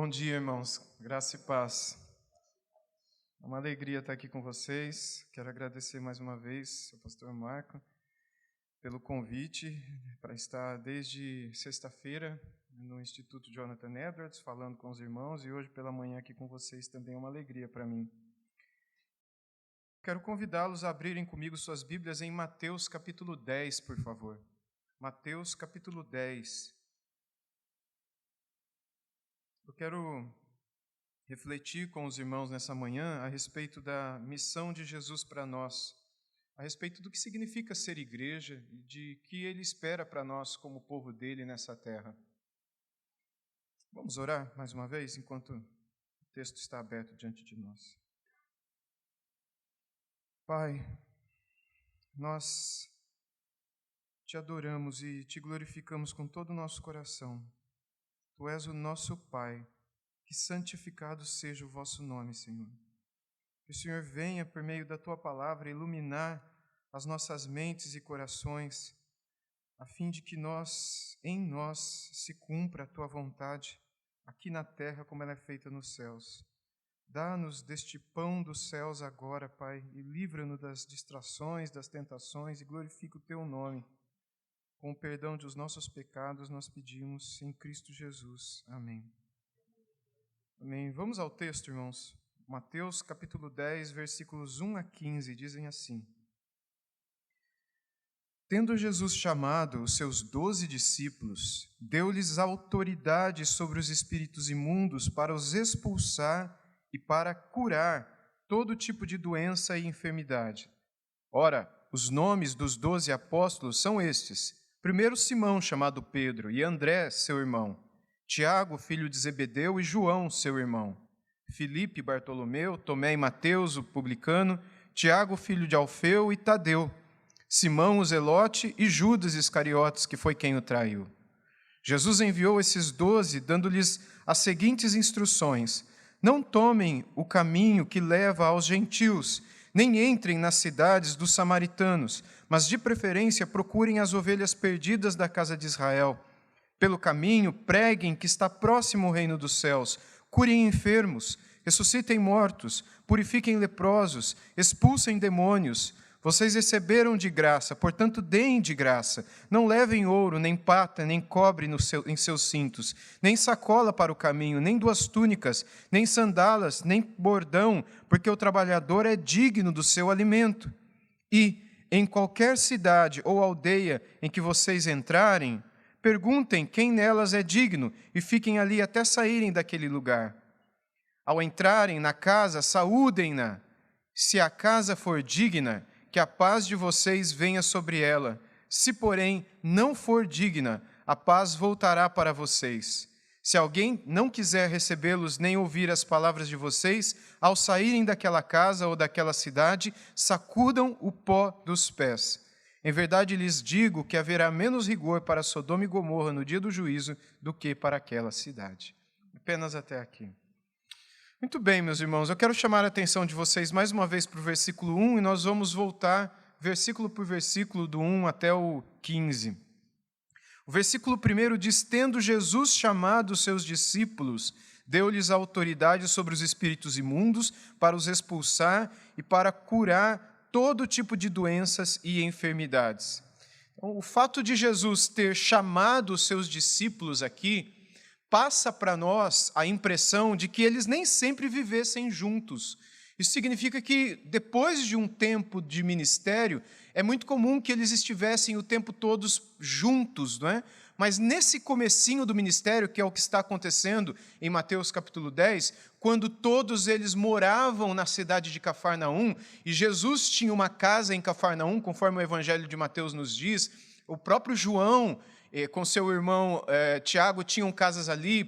Bom dia, irmãos. Graça e paz. É uma alegria estar aqui com vocês. Quero agradecer mais uma vez ao pastor Marco pelo convite para estar desde sexta-feira no Instituto Jonathan Edwards, falando com os irmãos, e hoje pela manhã aqui com vocês também é uma alegria para mim. Quero convidá-los a abrirem comigo suas Bíblias em Mateus capítulo 10, por favor. Mateus capítulo 10. Eu quero refletir com os irmãos nessa manhã a respeito da missão de Jesus para nós, a respeito do que significa ser igreja e de que Ele espera para nós como povo dEle nessa terra. Vamos orar mais uma vez, enquanto o texto está aberto diante de nós. Pai, nós te adoramos e te glorificamos com todo o nosso coração. Tu és o nosso Pai. Que santificado seja o vosso nome, Senhor. Que o Senhor venha, por meio da Tua palavra, iluminar as nossas mentes e corações, a fim de que em nós se cumpra a Tua vontade, aqui na terra como ela é feita nos céus. Dá-nos deste pão dos céus agora, Pai, e livra-nos das distrações, das tentações, e glorifica o Teu nome. Com o perdão dos nossos pecados, nós pedimos em Cristo Jesus. Amém. Amém. Vamos ao texto, irmãos. Mateus capítulo 10, versículos 1 a 15, dizem assim: Tendo Jesus chamado os seus 12 discípulos, deu-lhes autoridade sobre os espíritos imundos para os expulsar e para curar todo tipo de doença e enfermidade. Ora, os nomes dos 12 apóstolos são estes: primeiro Simão, chamado Pedro, e André, seu irmão, Tiago, filho de Zebedeu, e João, seu irmão, Filipe, Bartolomeu, Tomé e Mateus, o publicano, Tiago, filho de Alfeu, e Tadeu, Simão, o zelote, e Judas Iscariotes, que foi quem o traiu. Jesus enviou esses 12, dando-lhes as seguintes instruções: não tomem o caminho que leva aos gentios, nem entrem nas cidades dos samaritanos, mas de preferência procurem as ovelhas perdidas da casa de Israel. Pelo caminho, preguem que está próximo o reino dos céus, curem enfermos, ressuscitem mortos, purifiquem leprosos, expulsem demônios. Vocês receberam de graça, portanto deem de graça. Não levem ouro, nem prata, nem cobre em seus cintos, nem sacola para o caminho, nem 2 túnicas, nem sandálias, nem bordão, porque o trabalhador é digno do seu alimento. E, em qualquer cidade ou aldeia em que vocês entrarem, perguntem quem nelas é digno e fiquem ali até saírem daquele lugar. Ao entrarem na casa, saúdem-na. Se a casa for digna, que a paz de vocês venha sobre ela. Se, porém, não for digna, a paz voltará para vocês. Se alguém não quiser recebê-los nem ouvir as palavras de vocês, ao saírem daquela casa ou daquela cidade, sacudam o pó dos pés. Em verdade lhes digo que haverá menos rigor para Sodoma e Gomorra no dia do juízo do que para aquela cidade. Apenas até aqui. Muito bem, meus irmãos, eu quero chamar a atenção de vocês mais uma vez para o versículo 1 e nós vamos voltar versículo por versículo do 1 até o 15. O versículo 1 diz: tendo Jesus chamado os seus discípulos, deu-lhes autoridade sobre os espíritos imundos para os expulsar e para curar todo tipo de doenças e enfermidades. Então, o fato de Jesus ter chamado os seus discípulos aqui passa para nós a impressão de que eles nem sempre vivessem juntos. Isso significa que, depois de um tempo de ministério, é muito comum que eles estivessem o tempo todos juntos, não é? Mas nesse comecinho do ministério, que é o que está acontecendo em Mateus capítulo 10, quando todos eles moravam na cidade de Cafarnaum, e Jesus tinha uma casa em Cafarnaum, conforme o Evangelho de Mateus nos diz, o próprio João, com seu irmão Tiago, tinham casa ali,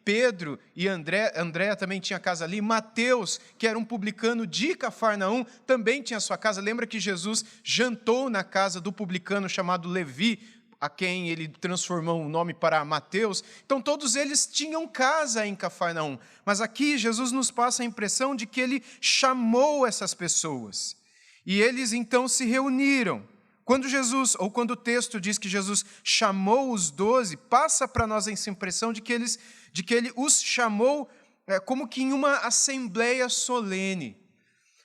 Pedro e André também tinha casa ali, Mateus, que era um publicano de Cafarnaum, também tinha sua casa. Lembra que Jesus jantou na casa do publicano chamado Levi, a quem ele transformou o nome para Mateus? Então todos eles tinham casa em Cafarnaum, mas aqui Jesus nos passa a impressão de que ele chamou essas pessoas, e eles então se reuniram. Quando o texto diz que Jesus chamou os 12, passa para nós essa impressão de que ele os chamou como que em uma assembleia solene,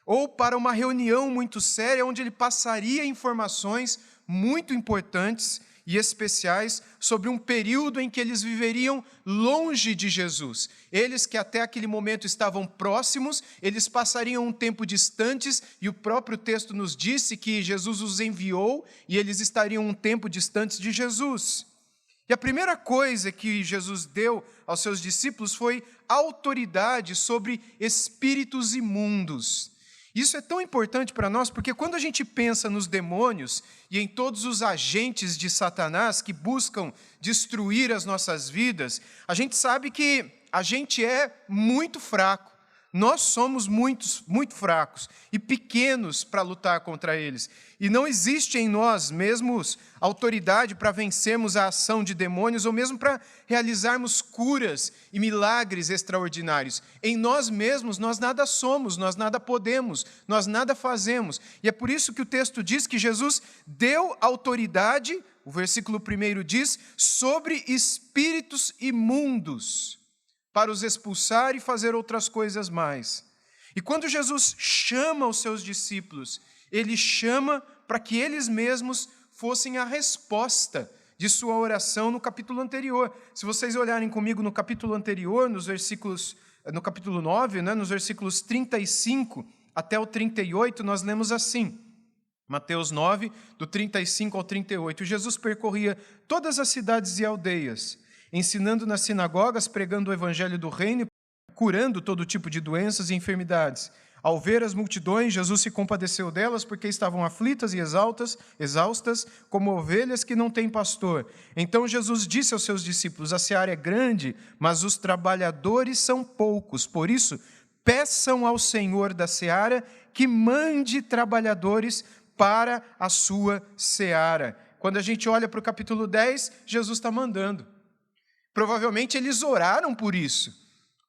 ou para uma reunião muito séria, onde ele passaria informações muito importantes e especiais sobre um período em que eles viveriam longe de Jesus. Eles que até aquele momento estavam próximos, eles passariam um tempo distantes, e o próprio texto nos disse que Jesus os enviou e eles estariam um tempo distantes de Jesus. E a primeira coisa que Jesus deu aos seus discípulos foi autoridade sobre espíritos imundos. Isso é tão importante para nós, porque quando a gente pensa nos demônios e em todos os agentes de Satanás que buscam destruir as nossas vidas, a gente sabe que a gente é muito fraco. Nós somos muito fracos e pequenos para lutar contra eles. E não existe em nós mesmos autoridade para vencermos a ação de demônios ou mesmo para realizarmos curas e milagres extraordinários. Em nós mesmos, nós nada somos, nós nada podemos, nós nada fazemos. E é por isso que o texto diz que Jesus deu autoridade, o versículo 1 diz, sobre espíritos imundos, para os expulsar e fazer outras coisas mais. E quando Jesus chama os seus discípulos, ele chama para que eles mesmos fossem a resposta de sua oração no capítulo anterior. Se vocês olharem comigo no capítulo anterior, no capítulo 9, nos versículos 35 até o 38, nós lemos assim, Mateus 9, do 35 ao 38, Jesus percorria todas as cidades e aldeias, ensinando nas sinagogas, pregando o evangelho do reino, curando todo tipo de doenças e enfermidades. Ao ver as multidões, Jesus se compadeceu delas, porque estavam aflitas e exaustas, como ovelhas que não têm pastor. Então Jesus disse aos seus discípulos: a seara é grande, mas os trabalhadores são poucos. Por isso, peçam ao Senhor da seara que mande trabalhadores para a sua seara. Quando a gente olha para o capítulo 10, Jesus está mandando. Provavelmente eles oraram por isso,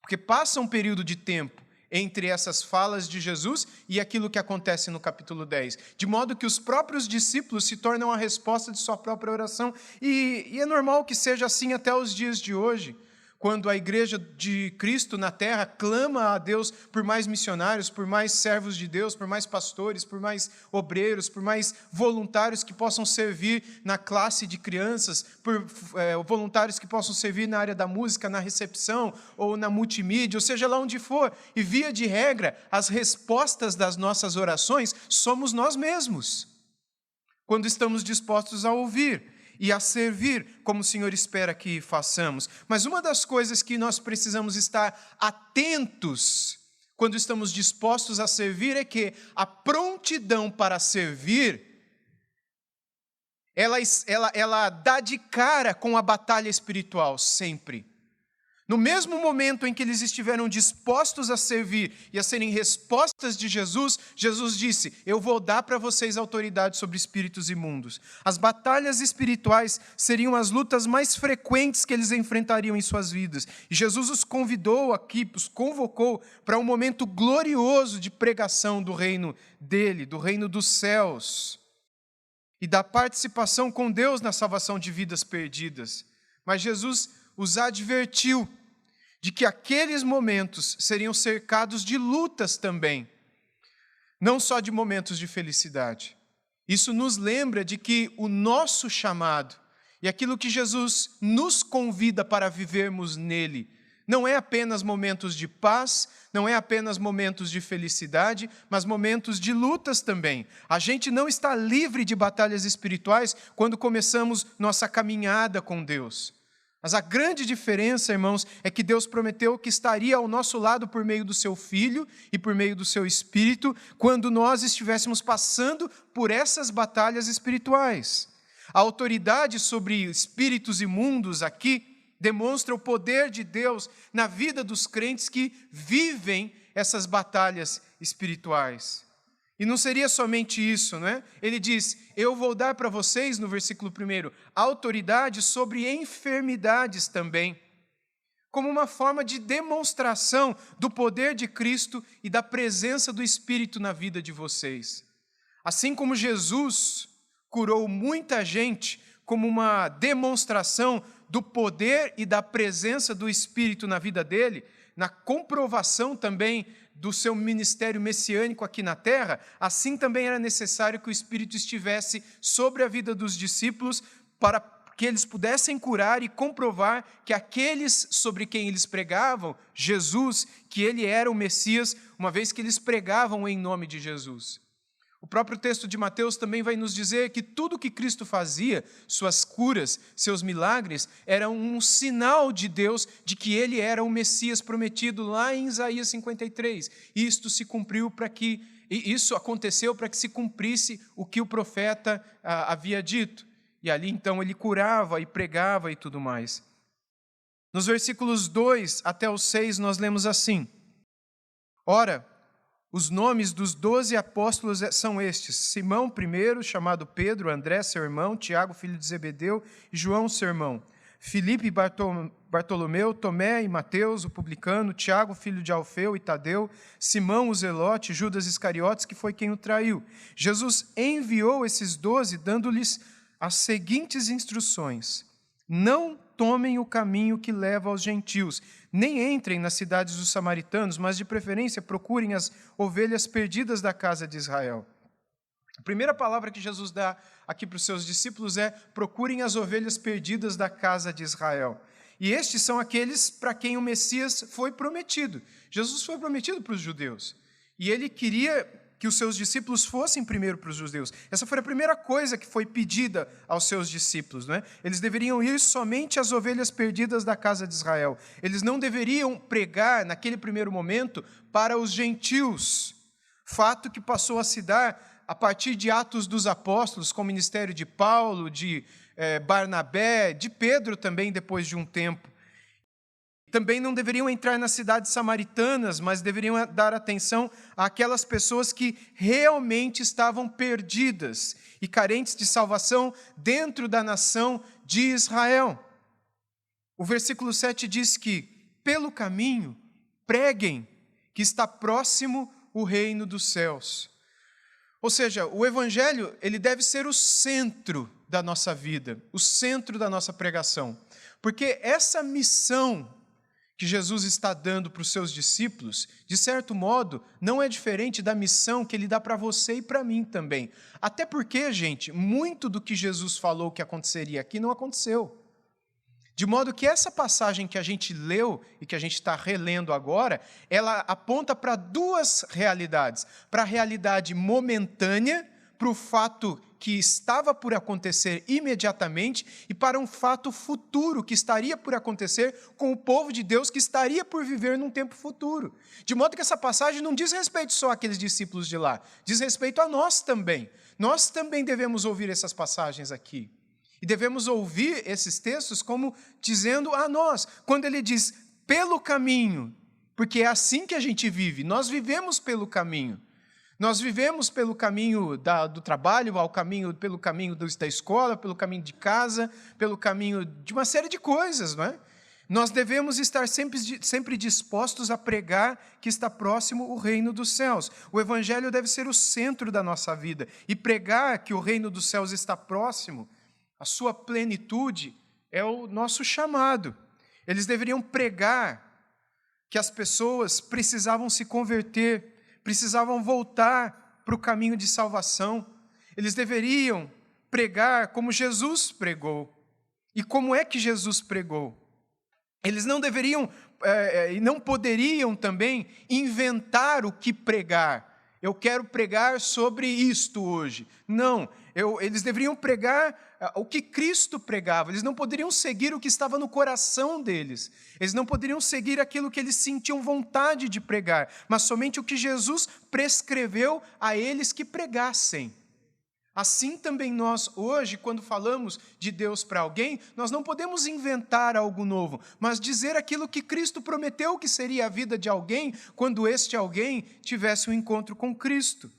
porque passa um período de tempo entre essas falas de Jesus e aquilo que acontece no capítulo 10, de modo que os próprios discípulos se tornam a resposta de sua própria oração, e é normal que seja assim até os dias de hoje, quando a igreja de Cristo na terra clama a Deus por mais missionários, por mais servos de Deus, por mais pastores, por mais obreiros, por mais voluntários que possam servir na classe de crianças, por voluntários que possam servir na área da música, na recepção ou na multimídia, ou seja lá onde for. E via de regra, as respostas das nossas orações somos nós mesmos, quando estamos dispostos a ouvir e a servir, como o Senhor espera que façamos. Mas uma das coisas que nós precisamos estar atentos quando estamos dispostos a servir é que a prontidão para servir, ela dá de cara com a batalha espiritual, sempre. No mesmo momento em que eles estiveram dispostos a servir e a serem respostas de Jesus, Jesus disse: eu vou dar para vocês autoridade sobre espíritos imundos. As batalhas espirituais seriam as lutas mais frequentes que eles enfrentariam em suas vidas. E Jesus os convidou aqui, os convocou para um momento glorioso de pregação do reino dele, do reino dos céus, e da participação com Deus na salvação de vidas perdidas. Mas Jesus os advertiu de que aqueles momentos seriam cercados de lutas também, não só de momentos de felicidade. Isso nos lembra de que o nosso chamado e aquilo que Jesus nos convida para vivermos nele não é apenas momentos de paz, não é apenas momentos de felicidade, mas momentos de lutas também. A gente não está livre de batalhas espirituais quando começamos nossa caminhada com Deus. Mas a grande diferença, irmãos, é que Deus prometeu que estaria ao nosso lado por meio do seu Filho e por meio do seu Espírito, quando nós estivéssemos passando por essas batalhas espirituais. A autoridade sobre espíritos imundos aqui demonstra o poder de Deus na vida dos crentes que vivem essas batalhas espirituais. E não seria somente isso, não é? Ele diz: eu vou dar para vocês, no versículo 1, autoridade sobre enfermidades também, como uma forma de demonstração do poder de Cristo e da presença do Espírito na vida de vocês. Assim como Jesus curou muita gente como uma demonstração do poder e da presença do Espírito na vida dele, na comprovação também do seu ministério messiânico aqui na terra, assim também era necessário que o Espírito estivesse sobre a vida dos discípulos para que eles pudessem curar e comprovar que aqueles sobre quem eles pregavam, Jesus, que ele era o Messias, uma vez que eles pregavam em nome de Jesus. O próprio texto de Mateus também vai nos dizer que tudo que Cristo fazia, suas curas, seus milagres, era um sinal de Deus de que ele era o Messias prometido lá em Isaías 53. E isso aconteceu para que se cumprisse o que o profeta havia dito. E ali então ele curava e pregava e tudo mais. Nos versículos 2 até o 6 nós lemos assim: Ora, os nomes dos 12 apóstolos são estes: Simão primeiro, chamado Pedro, André, seu irmão, Tiago, filho de Zebedeu, e João, seu irmão, Filipe e Bartolomeu, Tomé e Mateus, o publicano, Tiago, filho de Alfeu e Tadeu, Simão, o zelote, Judas Iscariotes, que foi quem o traiu. Jesus enviou esses 12, dando-lhes as seguintes instruções: não tomem o caminho que leva aos gentios, nem entrem nas cidades dos samaritanos, mas de preferência procurem as ovelhas perdidas da casa de Israel. A primeira palavra que Jesus dá aqui para os seus discípulos é: procurem as ovelhas perdidas da casa de Israel. E estes são aqueles para quem o Messias foi prometido. Jesus foi prometido para os judeus. E ele queria que os seus discípulos fossem primeiro para os judeus. Essa foi a primeira coisa que foi pedida aos seus discípulos, não é? Eles deveriam ir somente às ovelhas perdidas da casa de Israel. Eles não deveriam pregar, naquele primeiro momento, para os gentios. Fato que passou a se dar a partir de Atos dos Apóstolos, com o ministério de Paulo, de Barnabé, de Pedro também, depois de um tempo. Também não deveriam entrar nas cidades samaritanas, mas deveriam dar atenção àquelas pessoas que realmente estavam perdidas e carentes de salvação dentro da nação de Israel. O versículo 7 diz que, pelo caminho, preguem que está próximo o reino dos céus. Ou seja, o evangelho ele deve ser o centro da nossa vida, o centro da nossa pregação. Porque essa missão que Jesus está dando para os seus discípulos, de certo modo, não é diferente da missão que ele dá para você e para mim também. Até porque, gente, muito do que Jesus falou que aconteceria aqui não aconteceu. De modo que essa passagem que a gente leu e que a gente está relendo agora, ela aponta para duas realidades. Para a realidade momentânea, para o fato que estava por acontecer imediatamente e para um fato futuro que estaria por acontecer com o povo de Deus que estaria por viver num tempo futuro. De modo que essa passagem não diz respeito só àqueles discípulos de lá, diz respeito a nós também. Nós também devemos ouvir essas passagens aqui. E devemos ouvir esses textos como dizendo a nós, quando ele diz pelo caminho, porque é assim que a gente vive, nós vivemos pelo caminho. Nós vivemos pelo caminho do trabalho, pelo caminho da escola, pelo caminho de casa, pelo caminho de uma série de coisas, não é? Nós devemos estar sempre dispostos a pregar que está próximo o reino dos céus. O evangelho deve ser o centro da nossa vida. E pregar que o reino dos céus está próximo, a sua plenitude, é o nosso chamado. Eles deveriam pregar que as pessoas precisavam se converter, precisavam voltar para o caminho de salvação. Eles deveriam pregar como Jesus pregou. E como é que Jesus pregou? Eles não deveriam e não poderiam também inventar o que pregar. Eu quero pregar sobre isto hoje. Não, eles deveriam pregar o que Cristo pregava. Eles não poderiam seguir o que estava no coração deles. Eles não poderiam seguir aquilo que eles sentiam vontade de pregar, mas somente o que Jesus prescreveu a eles que pregassem. Assim também nós, hoje, quando falamos de Deus para alguém, nós não podemos inventar algo novo, mas dizer aquilo que Cristo prometeu que seria a vida de alguém, quando este alguém tivesse um encontro com Cristo.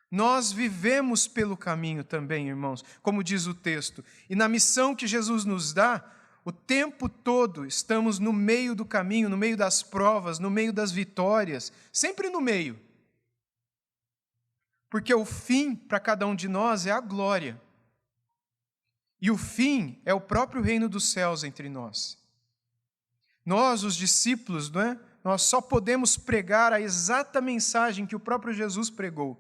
Nós vivemos pelo caminho também, irmãos, como diz o texto. E na missão que Jesus nos dá, o tempo todo estamos no meio do caminho, no meio das provas, no meio das vitórias, sempre no meio. Porque o fim para cada um de nós é a glória. E o fim é o próprio reino dos céus entre nós. Nós, os discípulos, não é? Nós só podemos pregar a exata mensagem que o próprio Jesus pregou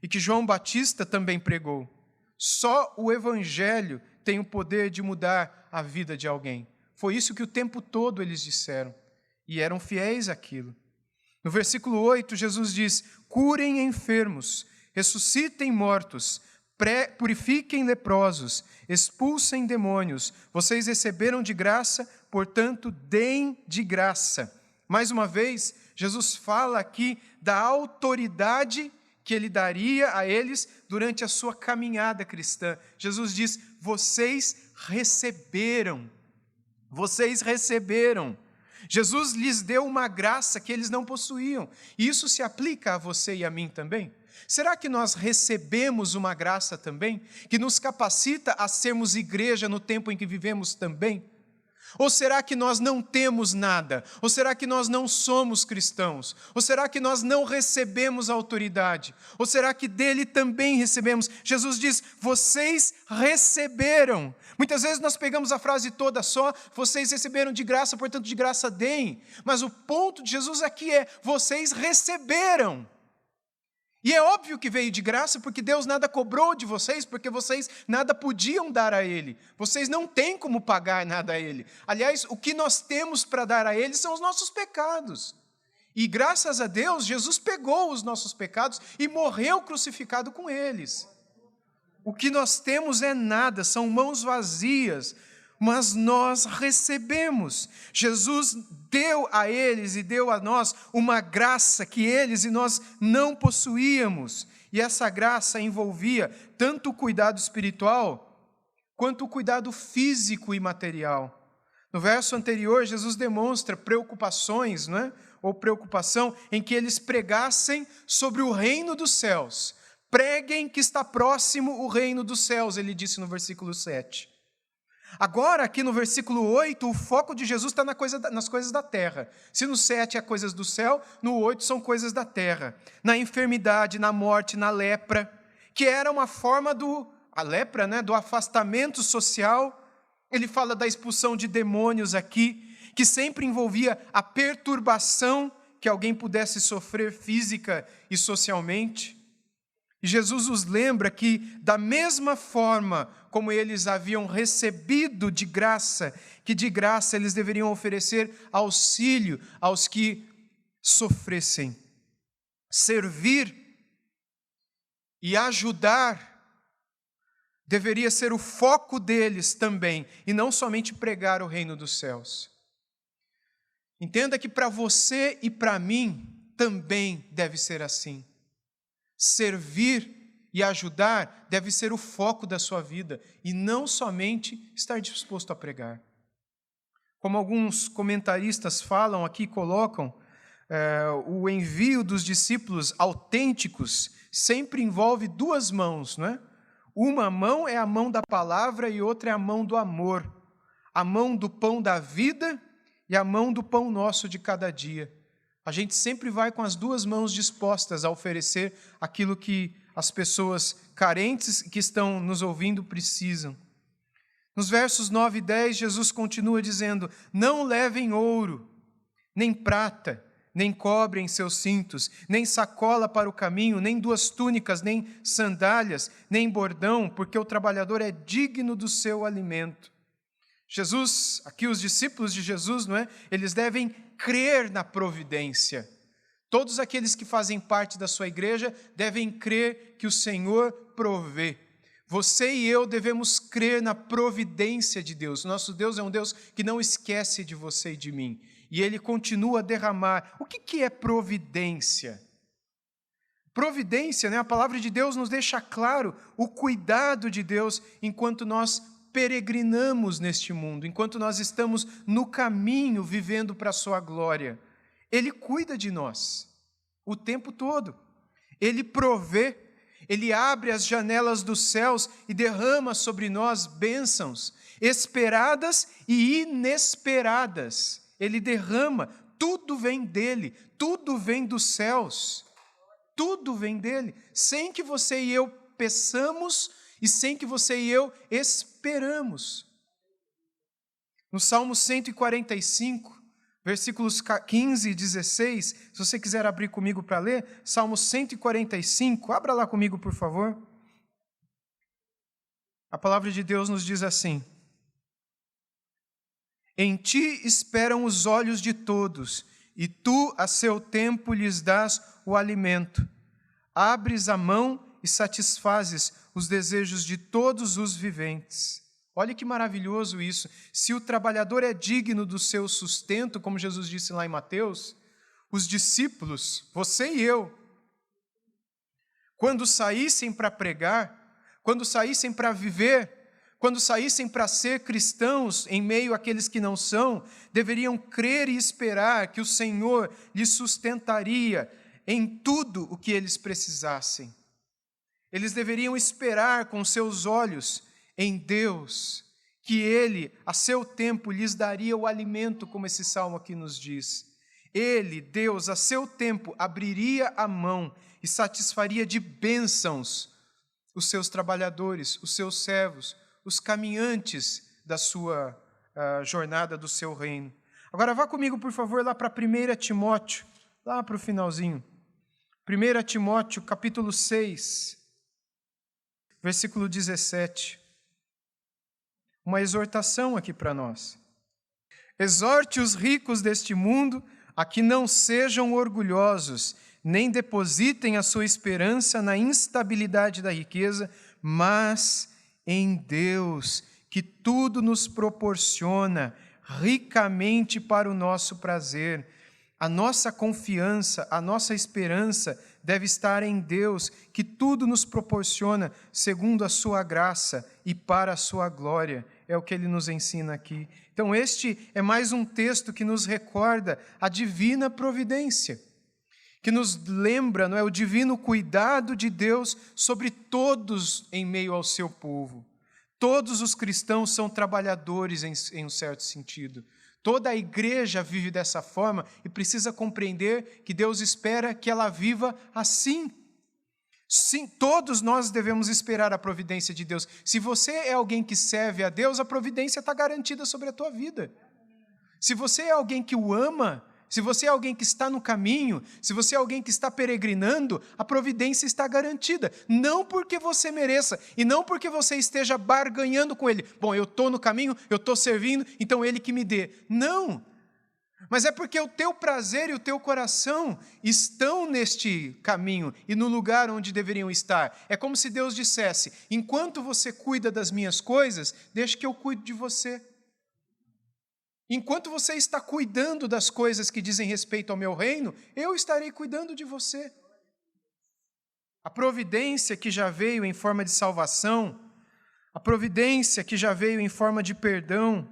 e que João Batista também pregou. Só o Evangelho tem o poder de mudar a vida de alguém. Foi isso que o tempo todo eles disseram e eram fiéis àquilo. No versículo 8, Jesus diz: curem enfermos, ressuscitem mortos, purifiquem leprosos, expulsem demônios. Vocês receberam de graça, portanto, deem de graça. Mais uma vez, Jesus fala aqui da autoridade que ele daria a eles durante a sua caminhada cristã. Jesus diz: vocês receberam. Vocês receberam. Jesus lhes deu uma graça que eles não possuíam. E isso se aplica a você e a mim também? Será que nós recebemos uma graça também, que nos capacita a sermos igreja no tempo em que vivemos também? Ou será que nós não temos nada? Ou será que nós não somos cristãos? Ou será que nós não recebemos a autoridade? Ou será que dele também recebemos? Jesus diz: vocês receberam. Muitas vezes nós pegamos a frase toda só: vocês receberam de graça, portanto de graça deem. Mas o ponto de Jesus aqui é: vocês receberam. E é óbvio que veio de graça, porque Deus nada cobrou de vocês, porque vocês nada podiam dar a Ele. Vocês não têm como pagar nada a Ele. Aliás, o que nós temos para dar a Ele são os nossos pecados. E graças a Deus, Jesus pegou os nossos pecados e morreu crucificado com eles. O que nós temos é nada, são mãos vazias, mas nós recebemos. Jesus deu a eles e deu a nós uma graça que eles e nós não possuíamos. E essa graça envolvia tanto o cuidado espiritual, quanto o cuidado físico e material. No verso anterior, Jesus demonstra preocupações, não é? Ou preocupação em que eles pregassem sobre o reino dos céus. Preguem que está próximo o reino dos céus, ele disse no versículo 7. Agora, aqui no versículo 8, o foco de Jesus está nas coisas da terra. Se no 7 é coisas do céu, no 8 são coisas da terra. Na enfermidade, na morte, na lepra, que era uma forma do afastamento social. Ele fala da expulsão de demônios aqui, que sempre envolvia a perturbação que alguém pudesse sofrer física e socialmente. E Jesus os lembra que, da mesma forma como eles haviam recebido de graça, que de graça eles deveriam oferecer auxílio aos que sofressem. Servir e ajudar deveria ser o foco deles também, e não somente pregar o reino dos céus. Entenda que para você e para mim também deve ser assim. Servir e ajudar deve ser o foco da sua vida e não somente estar disposto a pregar. Como alguns comentaristas falam aqui, colocam, o envio dos discípulos autênticos sempre envolve duas mãos, não é? Uma mão é a mão da palavra e outra é a mão do amor. A mão do pão da vida e a mão do pão nosso de cada dia. A gente sempre vai com as duas mãos dispostas a oferecer aquilo que as pessoas carentes que estão nos ouvindo precisam. Nos versos 9 e 10, Jesus continua dizendo: não levem ouro, nem prata, nem cobre em seus cintos, nem sacola para o caminho, nem duas túnicas, nem sandálias, nem bordão, porque o trabalhador é digno do seu alimento. Jesus, aqui os discípulos de Jesus, não é? Eles devem crer na providência. Todos aqueles que fazem parte da sua igreja devem crer que o Senhor provê. Você e eu devemos crer na providência de Deus. Nosso Deus é um Deus que não esquece de você e de mim. E Ele continua a derramar. O que é providência? Providência, né? A palavra de Deus nos deixa claro o cuidado de Deus enquanto nós peregrinamos neste mundo, enquanto nós estamos no caminho vivendo para a sua glória. Ele cuida de nós o tempo todo. Ele provê, Ele abre as janelas dos céus e derrama sobre nós bênçãos, esperadas e inesperadas. Ele derrama, tudo vem dEle, tudo vem dos céus, tudo vem dEle, sem que você e eu peçamos e sem que você e eu esperamos. No Salmo 145, versículos 15 e 16, se você quiser abrir comigo para ler, Salmo 145, abra lá comigo, por favor. A palavra de Deus nos diz assim: em ti esperam os olhos de todos, e tu, a seu tempo, lhes dás o alimento. Abres a mão e satisfazes os desejos de todos os viventes. Olha que maravilhoso isso. Se o trabalhador é digno do seu sustento, como Jesus disse lá em Mateus, os discípulos, você e eu, quando saíssem para pregar, quando saíssem para viver, quando saíssem para ser cristãos em meio àqueles que não são, deveriam crer e esperar que o Senhor lhes sustentaria em tudo o que eles precisassem. Eles deveriam esperar com seus olhos em Deus, que Ele, a seu tempo, lhes daria o alimento, como esse salmo aqui nos diz. Ele, Deus, a seu tempo, abriria a mão e satisfaria de bênçãos os seus trabalhadores, os seus servos, os caminhantes da sua jornada, do seu reino. Agora vá comigo, por favor, lá para 1 Timóteo, lá para o finalzinho. 1 Timóteo, capítulo 6, versículo 17. Uma exortação aqui para nós. Exorte os ricos deste mundo a que não sejam orgulhosos, nem depositem a sua esperança na instabilidade da riqueza, mas em Deus, que tudo nos proporciona ricamente para o nosso prazer. A nossa confiança, a nossa esperança deve estar em Deus, que tudo nos proporciona segundo a sua graça e para a sua glória. É o que ele nos ensina aqui. Então este é mais um texto que nos recorda a divina providência, que nos lembra, não é, o divino cuidado de Deus sobre todos em meio ao seu povo. Todos os cristãos são trabalhadores em um certo sentido. Toda a igreja vive dessa forma e precisa compreender que Deus espera que ela viva assim. Sim, todos nós devemos esperar a providência de Deus. Se você é alguém que serve a Deus, a providência está garantida sobre a tua vida. Se você é alguém que o ama, se você é alguém que está no caminho, se você é alguém que está peregrinando, a providência está garantida. Não porque você mereça e não porque você esteja barganhando com Ele. Bom, eu estou no caminho, eu estou servindo, então Ele que me dê. Não! Mas é porque o teu prazer e o teu coração estão neste caminho e no lugar onde deveriam estar. É como se Deus dissesse: enquanto você cuida das minhas coisas, deixa que eu cuide de você. Enquanto você está cuidando das coisas que dizem respeito ao meu reino, eu estarei cuidando de você. A providência que já veio em forma de salvação, a providência que já veio em forma de perdão,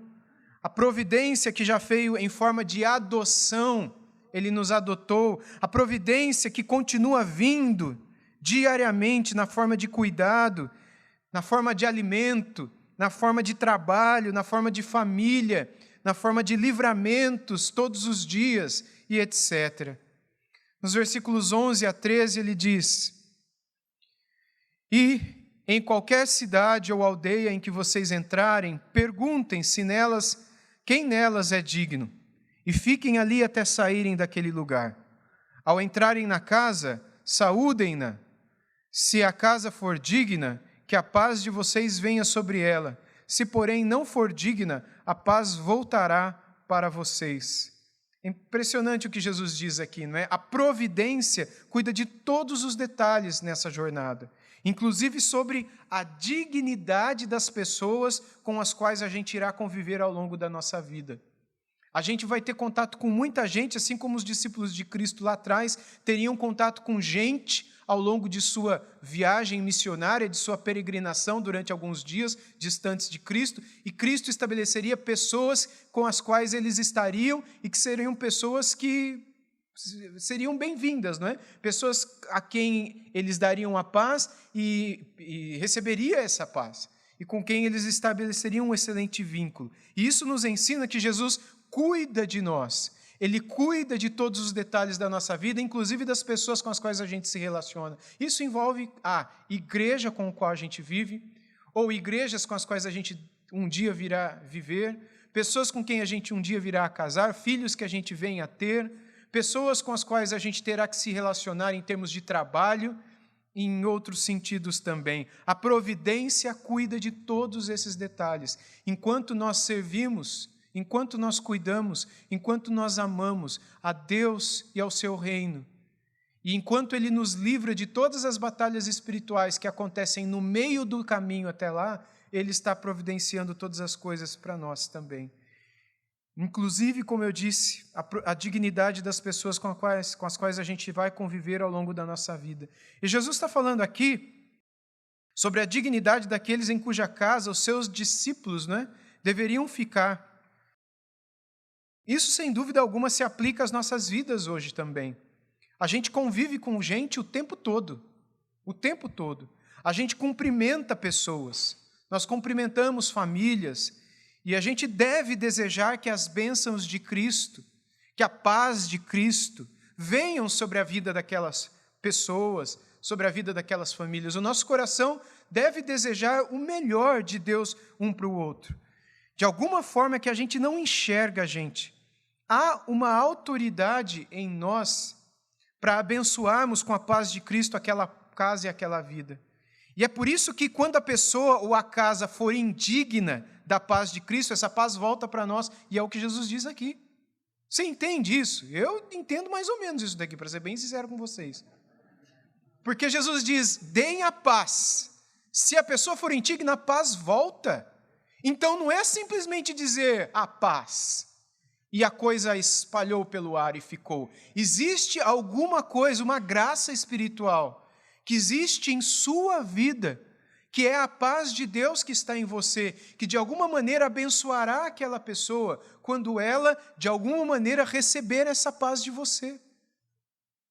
a providência que já veio em forma de adoção, Ele nos adotou, a providência que continua vindo diariamente na forma de cuidado, na forma de alimento, na forma de trabalho, na forma de família, na forma de livramentos todos os dias e etc. Nos versículos 11 a 13 ele diz: e em qualquer cidade ou aldeia em que vocês entrarem, perguntem se quem nelas é digno, e fiquem ali até saírem daquele lugar. Ao entrarem na casa, saúdem-na. Se a casa for digna, que a paz de vocês venha sobre ela. Se, porém, não for digna, a paz voltará para vocês. É impressionante o que Jesus diz aqui, não é? A providência cuida de todos os detalhes nessa jornada, inclusive sobre a dignidade das pessoas com as quais a gente irá conviver ao longo da nossa vida. A gente vai ter contato com muita gente, assim como os discípulos de Cristo lá atrás teriam contato com gente ao longo de sua viagem missionária, de sua peregrinação durante alguns dias distantes de Cristo, e Cristo estabeleceria pessoas com as quais eles estariam e que seriam pessoas que seriam bem-vindas, não é? Pessoas a quem eles dariam a paz e receberia essa paz, e com quem eles estabeleceriam um excelente vínculo. E isso nos ensina que Jesus cuida de nós. Ele cuida de todos os detalhes da nossa vida, inclusive das pessoas com as quais a gente se relaciona. Isso envolve a igreja com a qual a gente vive, ou igrejas com as quais a gente um dia virá viver, pessoas com quem a gente um dia virá a casar, filhos que a gente venha a ter, pessoas com as quais a gente terá que se relacionar em termos de trabalho e em outros sentidos também. A providência cuida de todos esses detalhes. Enquanto nós servimos, enquanto nós cuidamos, enquanto nós amamos a Deus e ao seu reino, e enquanto Ele nos livra de todas as batalhas espirituais que acontecem no meio do caminho até lá, Ele está providenciando todas as coisas para nós também. Inclusive, como eu disse, a dignidade das pessoas com as quais a gente vai conviver ao longo da nossa vida. E Jesus está falando aqui sobre a dignidade daqueles em cuja casa os seus discípulos, deveriam ficar. Isso, sem dúvida alguma, se aplica às nossas vidas hoje também. A gente convive com gente o tempo todo. O tempo todo. A gente cumprimenta pessoas. Nós cumprimentamos famílias. E a gente deve desejar que as bênçãos de Cristo, que a paz de Cristo, venham sobre a vida daquelas pessoas, sobre a vida daquelas famílias. O nosso coração deve desejar o melhor de Deus um para o outro. De alguma forma que a gente não enxerga a gente. Há uma autoridade em nós para abençoarmos com a paz de Cristo aquela casa e aquela vida. E é por isso que quando a pessoa ou a casa for indigna da paz de Cristo, essa paz volta para nós, e é o que Jesus diz aqui. Você entende isso? Eu entendo mais ou menos isso daqui, para ser bem sincero com vocês. Porque Jesus diz, deem a paz. Se a pessoa for indigna, a paz volta. Então não é simplesmente dizer a paz, e a coisa espalhou pelo ar e ficou. Existe alguma coisa, uma graça espiritual, que existe em sua vida, que é a paz de Deus que está em você, que de alguma maneira abençoará aquela pessoa, quando ela, de alguma maneira, receber essa paz de você.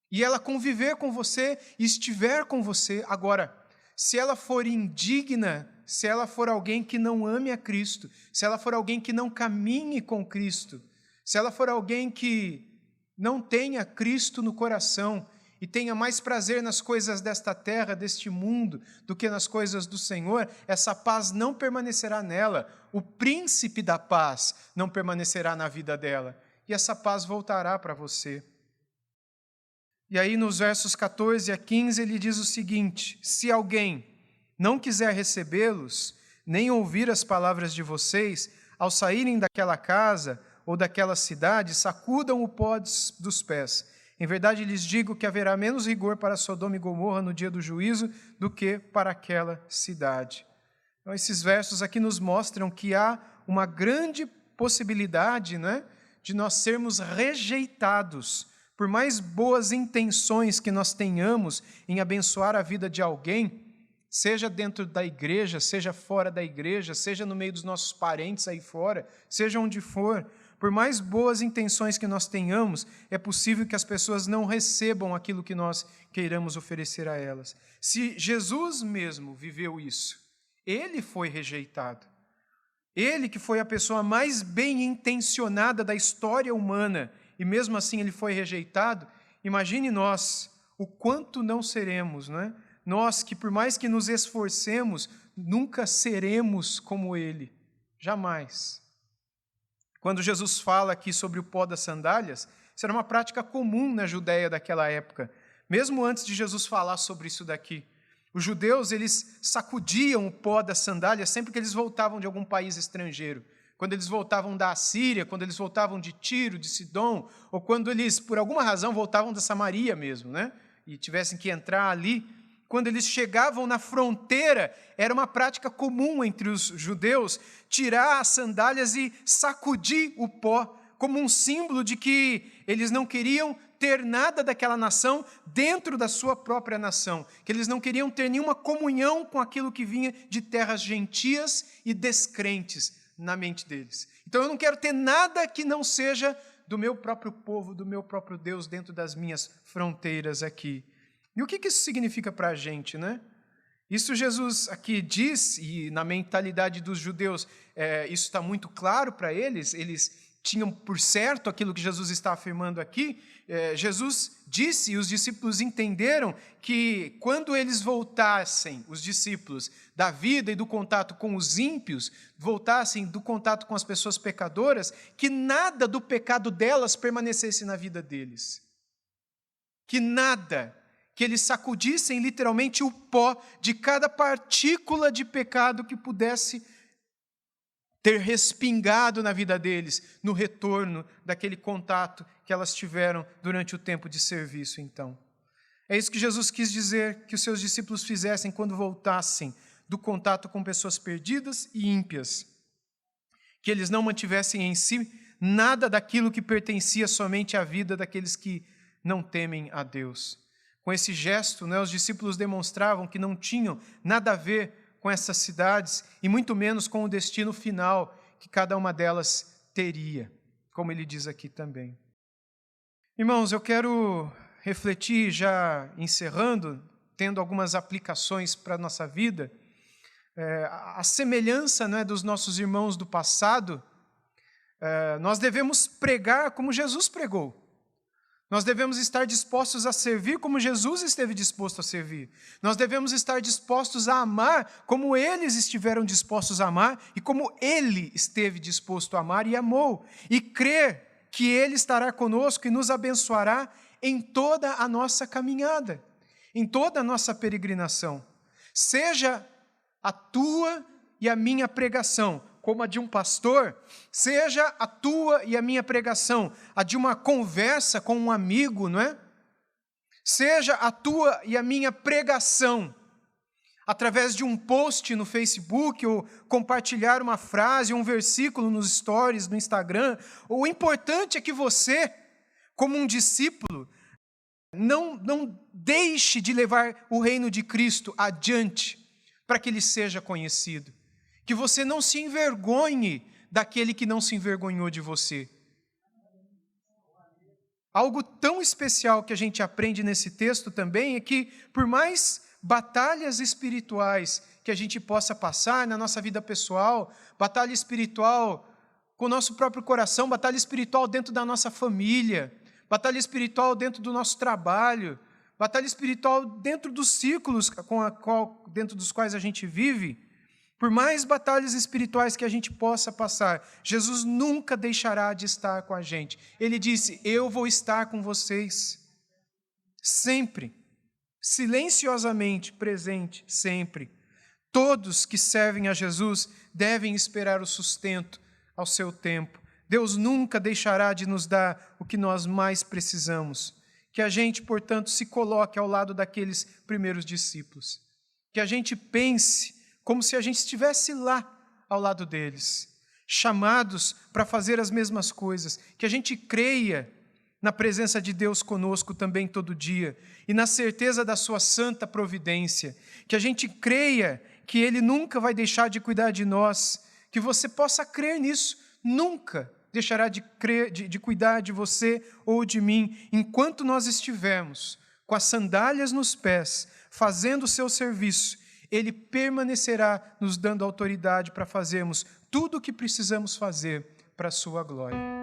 E ela conviver com você e estiver com você. Agora, se ela for indigna, se ela for alguém que não ame a Cristo, se ela for alguém que não caminhe com Cristo, se ela for alguém que não tenha Cristo no coração e tenha mais prazer nas coisas desta terra, deste mundo, do que nas coisas do Senhor, essa paz não permanecerá nela. O príncipe da paz não permanecerá na vida dela. E essa paz voltará para você. E aí, nos versos 14 a 15, ele diz o seguinte: se alguém não quiser recebê-los, nem ouvir as palavras de vocês, ao saírem daquela casa ou daquela cidade, sacudam o pó dos pés. Em verdade, lhes digo que haverá menos rigor para Sodoma e Gomorra no dia do juízo do que para aquela cidade. Então, esses versos aqui nos mostram que há uma grande possibilidade, de nós sermos rejeitados. Por mais boas intenções que nós tenhamos em abençoar a vida de alguém, seja dentro da igreja, seja fora da igreja, seja no meio dos nossos parentes aí fora, seja onde for, por mais boas intenções que nós tenhamos, é possível que as pessoas não recebam aquilo que nós queiramos oferecer a elas. Se Jesus mesmo viveu isso, Ele foi rejeitado. Ele, que foi a pessoa mais bem intencionada da história humana, e mesmo assim ele foi rejeitado, imagine nós, o quanto não seremos, Nós que, por mais que nos esforcemos, nunca seremos como Ele. Jamais. Quando Jesus fala aqui sobre o pó das sandálias, isso era uma prática comum na Judéia daquela época. Mesmo antes de Jesus falar sobre isso daqui. Os judeus, eles sacudiam o pó das sandálias sempre que eles voltavam de algum país estrangeiro. Quando eles voltavam da Assíria, quando eles voltavam de Tiro, de Sidom, ou quando eles, por alguma razão, voltavam da Samaria mesmo, e tivessem que entrar ali. Quando eles chegavam na fronteira, era uma prática comum entre os judeus tirar as sandálias e sacudir o pó, como um símbolo de que eles não queriam ter nada daquela nação dentro da sua própria nação, que eles não queriam ter nenhuma comunhão com aquilo que vinha de terras gentias e descrentes na mente deles. Então eu não quero ter nada que não seja do meu próprio povo, do meu próprio Deus dentro das minhas fronteiras aqui. E o que isso significa para a gente, Isso Jesus aqui diz, e na mentalidade dos judeus isso está muito claro para eles tinham por certo aquilo que Jesus está afirmando aqui. Jesus disse, e os discípulos entenderam, que quando eles voltassem, os discípulos, da vida e do contato com os ímpios, voltassem do contato com as pessoas pecadoras, que nada do pecado delas permanecesse na vida deles. Que nada, que eles sacudissem literalmente o pó de cada partícula de pecado que pudesse ter respingado na vida deles, no retorno daquele contato que elas tiveram durante o tempo de serviço, então. É isso que Jesus quis dizer que os seus discípulos fizessem quando voltassem do contato com pessoas perdidas e ímpias. Que eles não mantivessem em si nada daquilo que pertencia somente à vida daqueles que não temem a Deus. Com esse gesto, os discípulos demonstravam que não tinham nada a ver com essas cidades, e muito menos com o destino final que cada uma delas teria, como ele diz aqui também. Irmãos, eu quero refletir, já encerrando, tendo algumas aplicações para a nossa vida, a semelhança dos nossos irmãos do passado. Nós devemos pregar como Jesus pregou. Nós devemos estar dispostos a servir como Jesus esteve disposto a servir. Nós devemos estar dispostos a amar como eles estiveram dispostos a amar e como Ele esteve disposto a amar e amou. E crer que Ele estará conosco e nos abençoará em toda a nossa caminhada, em toda a nossa peregrinação. Seja a tua e a minha pregação como a de um pastor, seja a tua e a minha pregação, a de uma conversa com um amigo, não é? Seja a tua e a minha pregação, através de um post no Facebook, ou compartilhar uma frase, um versículo nos stories, no Instagram. O importante é que você, como um discípulo, não deixe de levar o reino de Cristo adiante, para que ele seja conhecido. Que você não se envergonhe daquele que não se envergonhou de você. Algo tão especial que a gente aprende nesse texto também é que, por mais batalhas espirituais que a gente possa passar na nossa vida pessoal, batalha espiritual com o nosso próprio coração, batalha espiritual dentro da nossa família, batalha espiritual dentro do nosso trabalho, batalha espiritual dentro dos círculos dentro dos quais a gente vive. Por mais batalhas espirituais que a gente possa passar, Jesus nunca deixará de estar com a gente. Ele disse, eu vou estar com vocês sempre, silenciosamente presente, sempre. Todos que servem a Jesus devem esperar o sustento ao seu tempo. Deus nunca deixará de nos dar o que nós mais precisamos. Que a gente, portanto, se coloque ao lado daqueles primeiros discípulos. Que a gente pense como se a gente estivesse lá ao lado deles, chamados para fazer as mesmas coisas, que a gente creia na presença de Deus conosco também todo dia, e na certeza da sua santa providência, que a gente creia que Ele nunca vai deixar de cuidar de nós, que você possa crer nisso, nunca deixará de cuidar de você ou de mim, enquanto nós estivermos com as sandálias nos pés, fazendo o seu serviço. Ele permanecerá nos dando autoridade para fazermos tudo o que precisamos fazer para a sua glória.